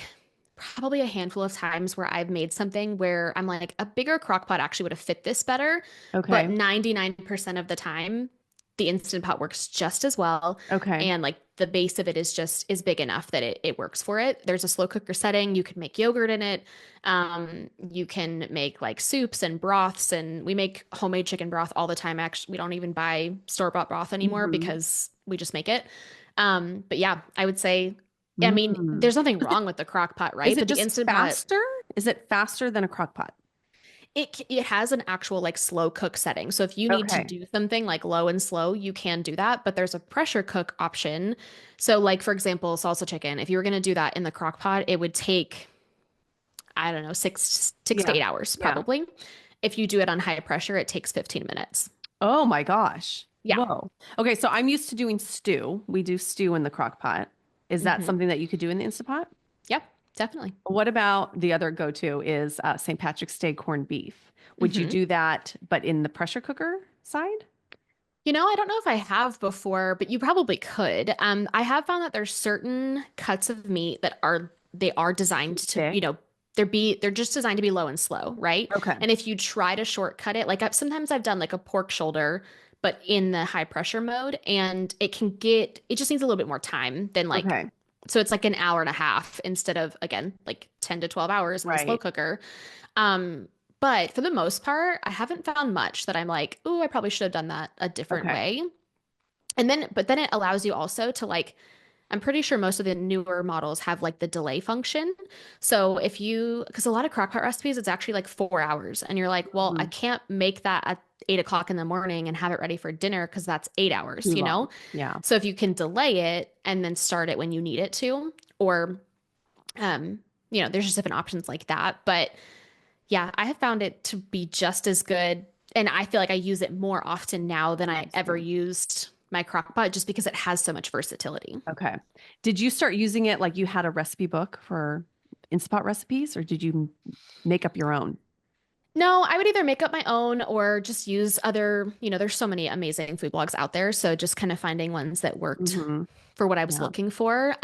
[SPEAKER 2] probably a handful of times where I've made something where I'm like, a bigger crock pot actually would have fit this better. But
[SPEAKER 1] Okay.
[SPEAKER 2] 99% of the time, the Instant Pot works just as well.
[SPEAKER 1] Okay.
[SPEAKER 2] And like the base of it is big enough that it works for it. There's a slow cooker setting. You can make yogurt in it. You can make like soups and broths, and we make homemade chicken broth all the time. Actually, we don't even buy store-bought broth anymore
[SPEAKER 1] Mhm.
[SPEAKER 2] because we just make it. But yeah, I would say, I mean,
[SPEAKER 1] Mm.
[SPEAKER 2] there's nothing wrong with the crock pot,
[SPEAKER 1] Is
[SPEAKER 2] right?
[SPEAKER 1] it
[SPEAKER 2] But the
[SPEAKER 1] just
[SPEAKER 2] Instant Pot,
[SPEAKER 1] faster? Is it faster than a crock pot?
[SPEAKER 2] it has an actual like slow cook setting. So if you need to
[SPEAKER 1] Okay.
[SPEAKER 2] do something like low and slow, you can do that, but there's a pressure cook option. So like for example, salsa chicken, if you were going to do that in the crock pot, it would take, I don't know, six to
[SPEAKER 1] Yeah.
[SPEAKER 2] 8 hours
[SPEAKER 1] Yeah.
[SPEAKER 2] probably. If you do it on high pressure, it takes 15 minutes.
[SPEAKER 1] Oh my gosh.
[SPEAKER 2] Yeah.
[SPEAKER 1] Whoa. Okay, so I'm used to doing stew. We do stew in the crock pot. Is that
[SPEAKER 2] Hmm.
[SPEAKER 1] something that you could do in the Instant Pot?
[SPEAKER 2] Yep, definitely.
[SPEAKER 1] What about the other go-to is St. Patrick's Day corned beef? Would you
[SPEAKER 2] Hmm.
[SPEAKER 1] do that, but in the pressure cooker side?
[SPEAKER 2] You know, I don't know if I have before, but you probably could. I have found that there's certain cuts of meat that they are designed to,
[SPEAKER 1] Thick.
[SPEAKER 2] they're just designed to be low and slow, right?
[SPEAKER 1] Okay.
[SPEAKER 2] And if you try to shortcut it, like sometimes I've done like a pork shoulder, but in the high pressure mode, and it just needs a little bit more time than like,
[SPEAKER 1] Okay.
[SPEAKER 2] so it's like an hour and a half instead of, again, like 10 to 12 hours in the slow
[SPEAKER 1] Right.
[SPEAKER 2] cooker. Um, but for the most part, I haven't found much that I'm like, oh, I probably should have done that a different
[SPEAKER 1] Okay.
[SPEAKER 2] way. But then it allows you also to like, I'm pretty sure most of the newer models have like the delay function. So because a lot of crockpot recipes, it's actually like 4 hours. And you're like, well, I
[SPEAKER 1] Mhm.
[SPEAKER 2] can't make that at 8 o'clock in the morning and have it ready for dinner because that's 8 hours,
[SPEAKER 1] Too
[SPEAKER 2] you
[SPEAKER 1] long.
[SPEAKER 2] know?
[SPEAKER 1] Yeah.
[SPEAKER 2] So if you can delay it and then start it when you need it to, or, there's just different options like that. But yeah, I have found it to be just as good. And I feel like I use it more often now than I ever
[SPEAKER 1] Interesting.
[SPEAKER 2] used my crock pot just because it has so much versatility.
[SPEAKER 1] Okay. Did you start using it like you had a recipe book for Instant Pot recipes, or did you make up your own?
[SPEAKER 2] No, I would either make up my own or just use there's so many amazing food blogs out there. So just kind of finding ones that worked
[SPEAKER 1] Hmm.
[SPEAKER 2] for what I was
[SPEAKER 1] Yeah.
[SPEAKER 2] looking for.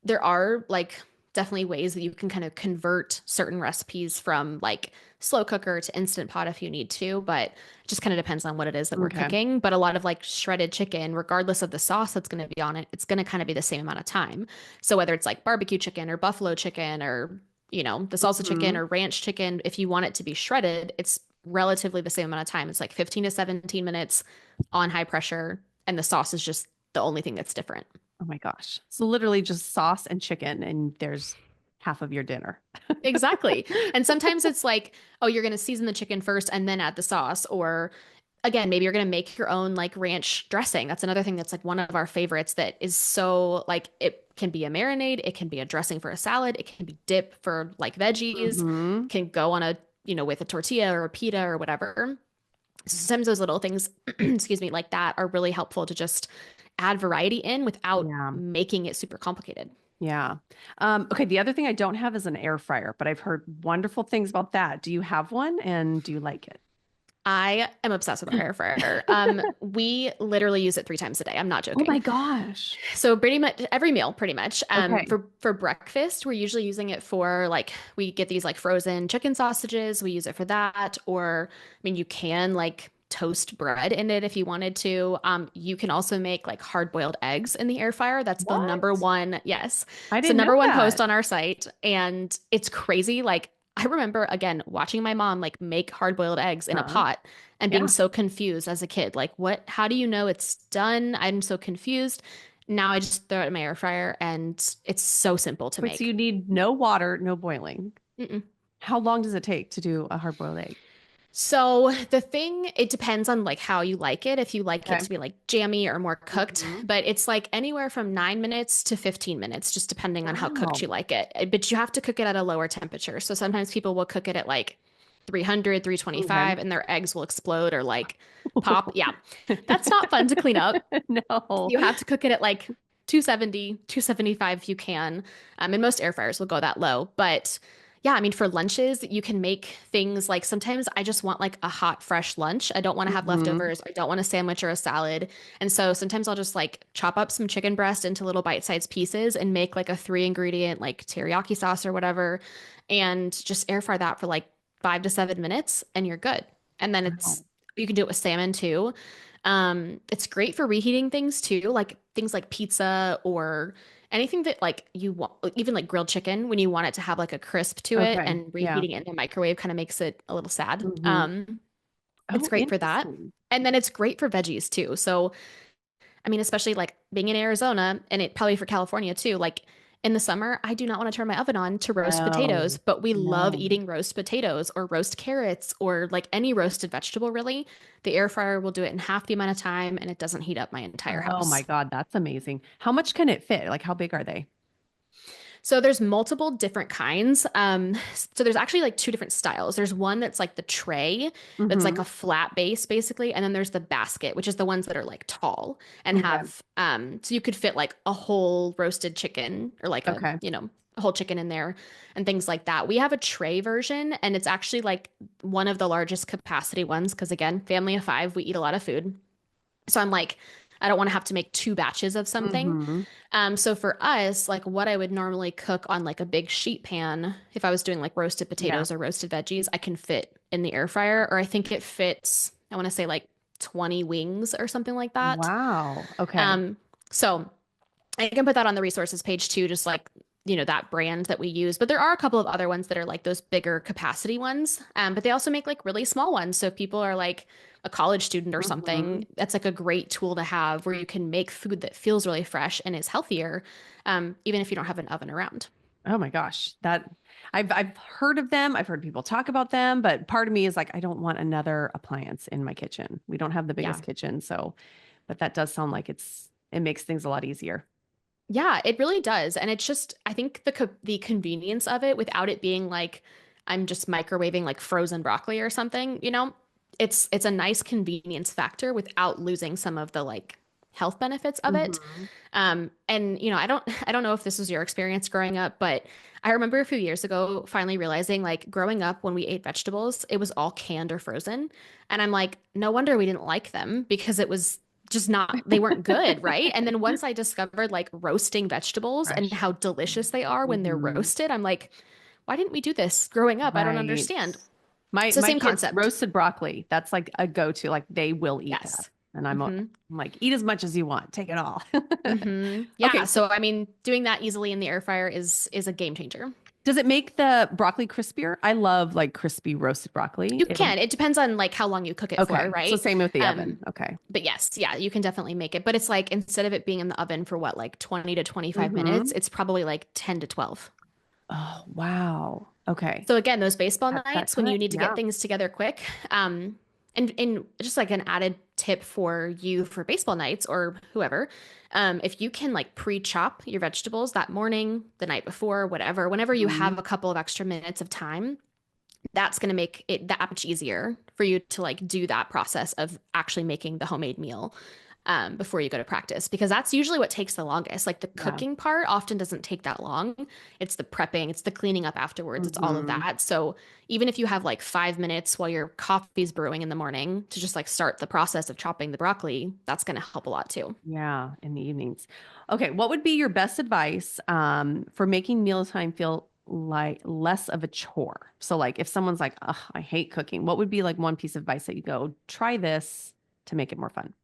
[SPEAKER 2] There are like definitely ways that you can kind of convert certain recipes from like slow cooker to Instant Pot if you need to, but it just kind of depends on what it is that we're
[SPEAKER 1] Okay.
[SPEAKER 2] cooking. But a lot of like shredded chicken, regardless of the sauce that's going to be on it, it's going to kind of be the same amount of time. So whether it's like barbecue chicken or buffalo chicken or the salsa chicken
[SPEAKER 1] Mhm.
[SPEAKER 2] or ranch chicken, if you want it to be shredded, it's relatively the same amount of time. It's like 15 to 17 minutes on high pressure, and the sauce is just the only thing that's different.
[SPEAKER 1] Oh my gosh. So literally just sauce and chicken, and there's half of your dinner.
[SPEAKER 2] Exactly. And sometimes it's like, oh, you're going to season the chicken first and then add the sauce. Or again, maybe you're going to make your own like ranch dressing. That's another thing that's like one of our favorites that is so like it can be a marinade, it can be a dressing for a salad, it can be dip for like veggies,
[SPEAKER 1] Hmm.
[SPEAKER 2] can go on with a tortilla or a pita or whatever. So sometimes those little things, excuse me, like that are really helpful to just add variety in without
[SPEAKER 1] Yeah.
[SPEAKER 2] making it super complicated.
[SPEAKER 1] Yeah. Okay. The other thing I don't have is an air fryer, but I've heard wonderful things about that. Do you have one and do you like it?
[SPEAKER 2] I am obsessed with our air fryer. We literally use it 3 times a day. I'm not
[SPEAKER 1] Oh
[SPEAKER 2] joking.
[SPEAKER 1] my gosh.
[SPEAKER 2] So pretty much every meal, pretty much.
[SPEAKER 1] Okay.
[SPEAKER 2] For breakfast, we're usually using it for like we get these like frozen chicken sausages. We use it for that, or I mean, you can like toast bread in it if you wanted to. You can also make like hard boiled eggs in the air fryer. That's the number
[SPEAKER 1] What?
[SPEAKER 2] one. Yes,
[SPEAKER 1] I
[SPEAKER 2] it's the
[SPEAKER 1] didn't know
[SPEAKER 2] number one post
[SPEAKER 1] that.
[SPEAKER 2] on our site, and it's crazy. Like I remember again watching my mom like make hard boiled eggs in a
[SPEAKER 1] Uh,
[SPEAKER 2] pot and being
[SPEAKER 1] yeah.
[SPEAKER 2] so confused as a kid. Like, what, how do you know it's done? I'm so confused. Now I just throw it in my air fryer and it's so simple to
[SPEAKER 1] Wait, so
[SPEAKER 2] make.
[SPEAKER 1] you need no water, no boiling.
[SPEAKER 2] Mm-mm.
[SPEAKER 1] How long does it take to do a hard-boiled egg?
[SPEAKER 2] So it depends on like how you like it. If you like it
[SPEAKER 1] Okay.
[SPEAKER 2] to be like jammy or more cooked,
[SPEAKER 1] Mhm.
[SPEAKER 2] but it's like anywhere from 9 minutes to 15 minutes, just depending on how cooked
[SPEAKER 1] Wow.
[SPEAKER 2] you like it. But you have to cook it at a lower temperature. So sometimes people will cook it at like 300,
[SPEAKER 1] Okay.
[SPEAKER 2] 325, and their eggs will explode or like pop. Yeah. That's not fun to clean up.
[SPEAKER 1] No.
[SPEAKER 2] You have to cook it at like 270, 275 if you can. And most air fryers will go that low. But yeah, I mean, for lunches, you can make things like sometimes I just want like a hot, fresh lunch. I don't want to have
[SPEAKER 1] Hmm.
[SPEAKER 2] leftovers. I don't want a sandwich or a salad. And so sometimes I'll just like chop up some chicken breast into little bite-sized pieces and make like a 3 ingredient like teriyaki sauce or whatever, and just air fry that for like 5 to 7 minutes and you're good. And then
[SPEAKER 1] Wow.
[SPEAKER 2] you can do it with salmon too. It's great for reheating things too, like things like pizza or anything that like you want, even like grilled chicken when you want it to have like a crisp to it,
[SPEAKER 1] Okay.
[SPEAKER 2] and
[SPEAKER 1] Yeah.
[SPEAKER 2] reheating it in the microwave kind of makes it a little sad.
[SPEAKER 1] Hmm.
[SPEAKER 2] It's
[SPEAKER 1] Oh,
[SPEAKER 2] great for that.
[SPEAKER 1] interesting.
[SPEAKER 2] And then it's great for veggies too. So I mean, especially like being in Arizona and it probably for California too, like in the summer, I do not want to turn my oven on to roast potatoes,
[SPEAKER 1] No,
[SPEAKER 2] but we love
[SPEAKER 1] no.
[SPEAKER 2] eating roast potatoes or roast carrots or like any roasted vegetable, really. The air fryer will do it in half the amount of time and it doesn't heat up my entire
[SPEAKER 1] Oh my
[SPEAKER 2] house.
[SPEAKER 1] God, that's amazing. How much can it fit? Like, how big are they?
[SPEAKER 2] So there's multiple different kinds. So there's actually like two different styles. There's one that's like the tray, that's like
[SPEAKER 1] Hmm.
[SPEAKER 2] a flat base basically, and then there's the basket, which is the ones that are like tall and
[SPEAKER 1] Okay.
[SPEAKER 2] have so you could fit like a whole roasted chicken or like
[SPEAKER 1] Okay.
[SPEAKER 2] a whole chicken in there and things like that. We have a tray version and it's actually like one of the largest capacity ones because again, family of five, we eat a lot of food. So I'm like, I don't want to have to make two batches of something.
[SPEAKER 1] Hmm.
[SPEAKER 2] So for us, like what I would normally cook on like a big sheet pan, if I was doing like roasted
[SPEAKER 1] Yeah.
[SPEAKER 2] potatoes or roasted veggies, I can fit in the air fryer, or I think it fits, I want to say like 20 wings or something like that.
[SPEAKER 1] Wow. Okay.
[SPEAKER 2] Um, so I can put that on the resources page too, just like, that brand that we use. But there are a couple of other ones that are like those bigger capacity ones. But they also make like really small ones. So if people are like a college student or
[SPEAKER 1] Hmm.
[SPEAKER 2] something, that's like a great tool to have where you can make food that feels really fresh and is healthier, even if you don't have an oven around.
[SPEAKER 1] Oh my gosh. That I've heard of them. I've heard people talk about them, but part of me is like, I don't want another appliance in my kitchen. We don't have the
[SPEAKER 2] Yeah.
[SPEAKER 1] biggest kitchen, so but that does sound like it makes things a lot easier.
[SPEAKER 2] Yeah, it really does. And it's just, I think the convenience of it without it being like I'm just microwaving like frozen broccoli or something, it's a nice convenience factor without losing some of the like health benefits of it.
[SPEAKER 1] Hmm.
[SPEAKER 2] And I don't know if this was your experience growing up, but I remember a few years ago finally realizing like growing up when we ate vegetables, it was all canned or frozen. And I'm like, no wonder we didn't like them because it was just not, they weren't good, right? And then once I discovered like roasting vegetables and
[SPEAKER 1] Fresh.
[SPEAKER 2] how delicious they are when they're
[SPEAKER 1] Hmm.
[SPEAKER 2] roasted, I'm like, why didn't we do this growing up? I don't
[SPEAKER 1] Right.
[SPEAKER 2] understand.
[SPEAKER 1] My
[SPEAKER 2] So
[SPEAKER 1] my
[SPEAKER 2] same
[SPEAKER 1] kids
[SPEAKER 2] concept.
[SPEAKER 1] roasted broccoli. That's like a go-to. Like they will eat that.
[SPEAKER 2] Yes.
[SPEAKER 1] And
[SPEAKER 2] hmm
[SPEAKER 1] I'm like, eat as much as you want. Take it all.
[SPEAKER 2] Yeah.
[SPEAKER 1] Okay, so
[SPEAKER 2] So I mean, doing that easily in the air fryer is a game changer.
[SPEAKER 1] does it make the broccoli crispier? I love like crispy roasted broccoli.
[SPEAKER 2] You
[SPEAKER 1] It'll
[SPEAKER 2] can. It depends on like how long you cook it for,
[SPEAKER 1] Okay. So
[SPEAKER 2] right?
[SPEAKER 1] same with the
[SPEAKER 2] Um,
[SPEAKER 1] oven. Okay.
[SPEAKER 2] but yes, yeah, you can definitely make it. But it's like instead of it being in the oven for what, like 20 to 25 minutes,
[SPEAKER 1] Hmm.
[SPEAKER 2] it's probably like 10 to 12.
[SPEAKER 1] Oh, wow. Okay.
[SPEAKER 2] So again, those baseball
[SPEAKER 1] That's that
[SPEAKER 2] nights when you
[SPEAKER 1] time.
[SPEAKER 2] need to get
[SPEAKER 1] Yeah.
[SPEAKER 2] things together quick, and just like an added tip for you for baseball nights or whoever, if you can like pre-chop your vegetables that morning, the night before, whatever, whenever you
[SPEAKER 1] Mhm.
[SPEAKER 2] have a couple of extra minutes of time, that's going to make it that much easier for you to like do that process of actually making the homemade meal before you go to practice, because that's usually what takes the longest. Like the
[SPEAKER 1] Yeah.
[SPEAKER 2] cooking part often doesn't take that long. It's the prepping, it's the cleaning up afterwards, it's all of
[SPEAKER 1] Hmm.
[SPEAKER 2] that. So even if you have like 5 minutes while your coffee's brewing in the morning to just like start the process of chopping the broccoli, that's going to help a lot too.
[SPEAKER 1] Yeah. In the evenings. Okay. What would be your best advice for making mealtime feel like less of a chore? So like if someone's like, oh, I hate cooking, what would be like one piece of advice that you go, try this to make it more fun?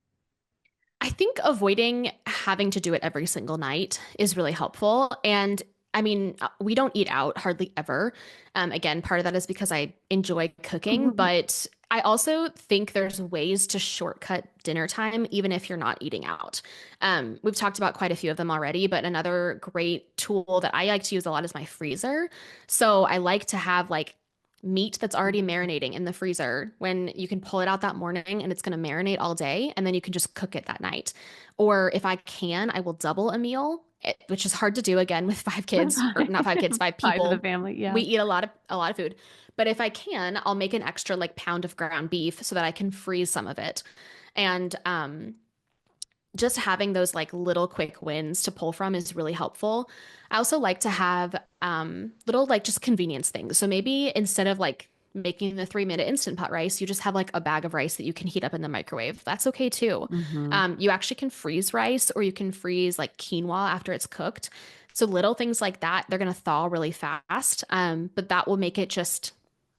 [SPEAKER 2] I think avoiding having to do it every single night is really helpful. And I mean, we don't eat out hardly ever. Again, part of that is because I enjoy cooking, but I also think there's ways to shortcut dinner time, even if you're not eating out. We've talked about quite a few of them already, but another great tool that I like to use a lot is my freezer. So I like to have like meat that's already marinating in the freezer when you can pull it out that morning and it's going to marinate all day and then you can just cook it that night. Or if I can, I will double a meal, which is hard to do again with 5 kids, or not 5 kids,
[SPEAKER 1] 5 of the
[SPEAKER 2] people.
[SPEAKER 1] family. Yeah.
[SPEAKER 2] We eat a lot of food. But if I can, I'll make an extra like pound of ground beef so that I can freeze some of it. And just having those like little quick wins to pull from is really helpful. I also like to have little like just convenience things. So maybe instead of like making the 3-minute instant pot rice, you just have like a bag of rice that you can heat up in the microwave. That's okay too. You actually can freeze rice, or you can freeze like quinoa after it's cooked. So little things like that, they're going to thaw really fast. But that will make it just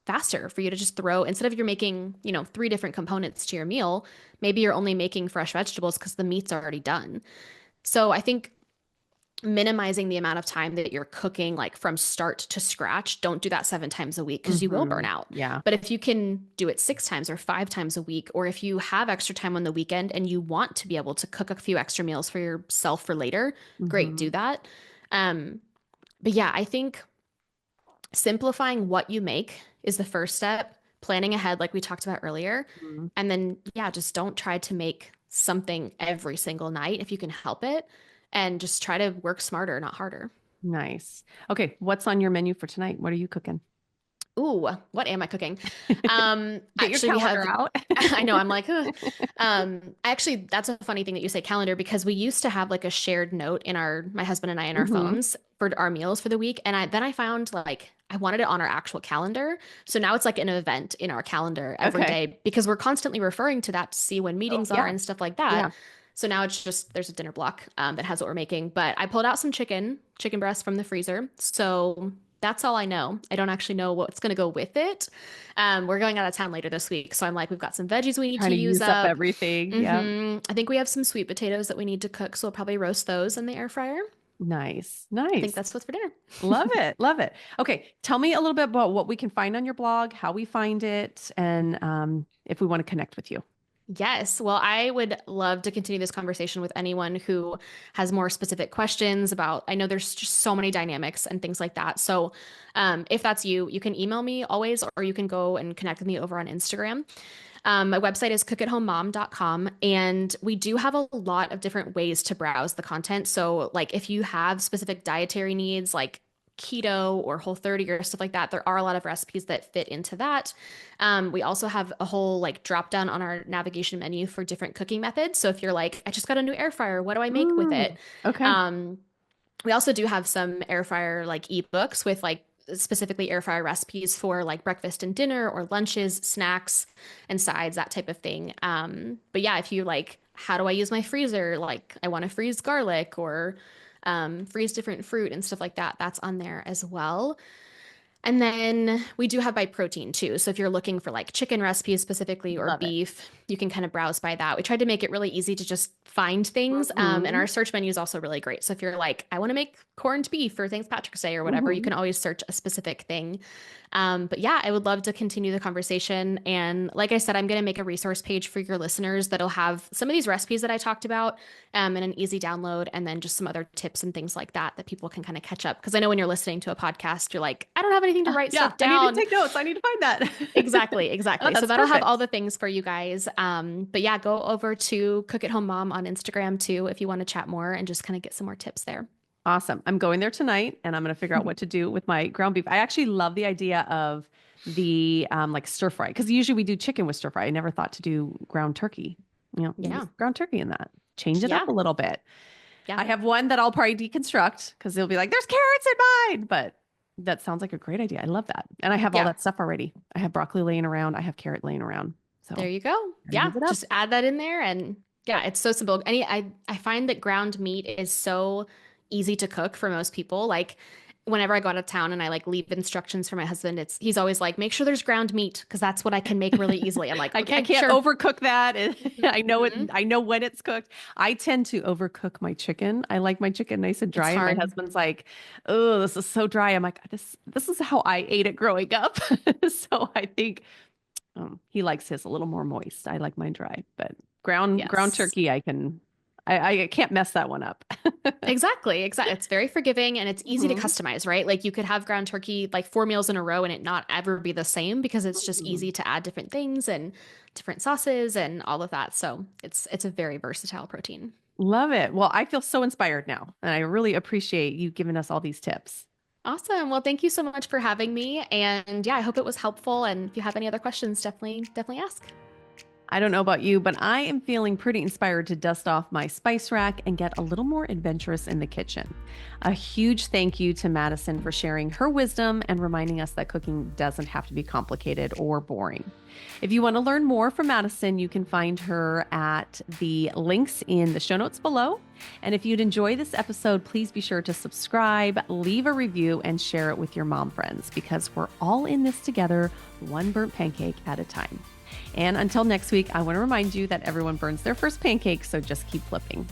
[SPEAKER 2] faster for you to just throw, instead of you're making, 3 different components to your meal, maybe you're only making fresh vegetables because the meat's already done. So I think minimizing the amount of time that you're cooking, like from start to scratch, don't do that 7 times a week because you will burn out.
[SPEAKER 1] Yeah.
[SPEAKER 2] But if you can do it 6 times or 5 times a week, or if you have extra time on the weekend and you want to be able to cook a few extra meals for yourself for later, great, do that. But yeah, I think simplifying what you make is the first step, planning ahead like we talked about earlier. And then, yeah, just don't try to make something every single night if you can help it, and just try to work smarter, not harder.
[SPEAKER 1] Nice. Okay. What's on your menu for tonight? What are you cooking?
[SPEAKER 2] Ooh, what am I cooking?
[SPEAKER 1] Get
[SPEAKER 2] Actually,
[SPEAKER 1] your
[SPEAKER 2] we have,
[SPEAKER 1] calendar out.
[SPEAKER 2] I know, I'm like, actually, that's a funny thing that you say calendar, because we used to have like a shared note in my husband and I in our phones for our meals for the week. And then I found like, I wanted it on our actual calendar. So now it's like an event in our calendar every day, because we're constantly referring to that to see when meetings are and stuff like that.
[SPEAKER 1] Yeah.
[SPEAKER 2] So now it's just, there's a dinner block that has what we're making. But I pulled out some chicken breast from the freezer. So that's all I know. I don't actually know what's going to go with it. We're going out of town later this week. So I'm like, we've got some veggies we need
[SPEAKER 1] Trying
[SPEAKER 2] to use up.
[SPEAKER 1] everything. Yeah.
[SPEAKER 2] I think we have some sweet potatoes that we need to cook. So we'll probably roast those in the air fryer.
[SPEAKER 1] Nice.
[SPEAKER 2] I think that's what's for dinner.
[SPEAKER 1] Love it. Love it. Okay. Tell me a little bit about what we can find on your blog, how we find it, and if we want to connect with you.
[SPEAKER 2] Yes. Well, I would love to continue this conversation with anyone who has more specific questions about, I know there's just so many dynamics and things like that. So if that's you, you can email me always, or you can go and connect with me over on Instagram. My website is cookathomemom.com, and we do have a lot of different ways to browse the content. So like if you have specific dietary needs, like keto or Whole30 or stuff like that, there are a lot of recipes that fit into that. We also have a whole like drop down on our navigation menu for different cooking methods. So if you're like, I just got a new air fryer, what do I make with it?
[SPEAKER 1] Okay.
[SPEAKER 2] We also do have some air fryer like ebooks with like specifically air fryer recipes for like breakfast and dinner or lunches, snacks and sides, that type of thing. But yeah, if you like, how do I use my freezer? Like I want to freeze garlic or freeze different fruit and stuff like that, that's on there as well. And then we do have by protein too. So if you're looking for like chicken recipes specifically or beef, you can kind of browse by that. We tried to make it really easy to just find things. And our search menu is also really great. So if you're like, I want to make corned beef for St. Patrick's Day or whatever, you can always search a specific thing. But yeah, I would love to continue the conversation. And like I said, I'm going to make a resource page for your listeners that'll have some of these recipes that I talked about in an easy download, and then just some other tips and things like that people can kind of catch up. Because I know when you're listening to a podcast, you're like, I don't have anything to write stuff down.
[SPEAKER 1] I need to take notes. I need to find that.
[SPEAKER 2] Exactly.
[SPEAKER 1] Oh,
[SPEAKER 2] so that'll have all the things for you guys. But yeah, go over to Cook at Home Mom on Instagram too if you want to chat more and just kind of get some more tips there.
[SPEAKER 1] Awesome. I'm going there tonight, and I'm going to figure out what to do with my ground beef. I actually love the idea of the like stir fry, because usually we do chicken with stir fry. I never thought to do ground turkey. Use ground turkey in that. Change it up a little bit. Yeah. I have one that I'll probably deconstruct because they'll be like, there's carrots in mine, but that sounds like a great idea. I love that. And I have all that stuff already. I have broccoli laying around. I have carrot laying around. So
[SPEAKER 2] there you go. Yeah. Just add that in there. And yeah, it's so simple. I find that ground meat is so easy to cook for most people. Like whenever I go out of town and I like leave instructions for my husband, he's always like, make sure there's ground meat because that's what I can make really easily. I'm like, okay,
[SPEAKER 1] I can't overcook that. I know it. I know when it's cooked. I tend to overcook my chicken. I like my chicken nice and dry. And my husband's like, oh, this is so dry. I'm like, this is how I ate it growing up. So I think he likes his a little more moist. I like mine dry, but ground turkey, I can I can't mess that one up.
[SPEAKER 2] Exactly. It's very forgiving and it's easy to
[SPEAKER 1] Mhm.
[SPEAKER 2] customize, right? Like you could have ground turkey like 4 meals in a row and it not ever be the same because it's just
[SPEAKER 1] Mhm.
[SPEAKER 2] easy to add different things and different sauces and all of that. So it's a very versatile protein.
[SPEAKER 1] Love it. Well, I feel so inspired now, and I really appreciate you giving us all these tips.
[SPEAKER 2] Awesome. Well, thank you so much for having me. And yeah, I hope it was helpful. And if you have any other questions, definitely ask.
[SPEAKER 1] I don't know about you, but I am feeling pretty inspired to dust off my spice rack and get a little more adventurous in the kitchen. A huge thank you to Madison for sharing her wisdom and reminding us that cooking doesn't have to be complicated or boring. If you want to learn more from Madison, you can find her at the links in the show notes below. And if you'd enjoy this episode, please be sure to subscribe, leave a review, and share it with your mom friends because we're all in this together, one burnt pancake at a time. And until next week, I want to remind you that everyone burns their first pancake, so just keep flipping.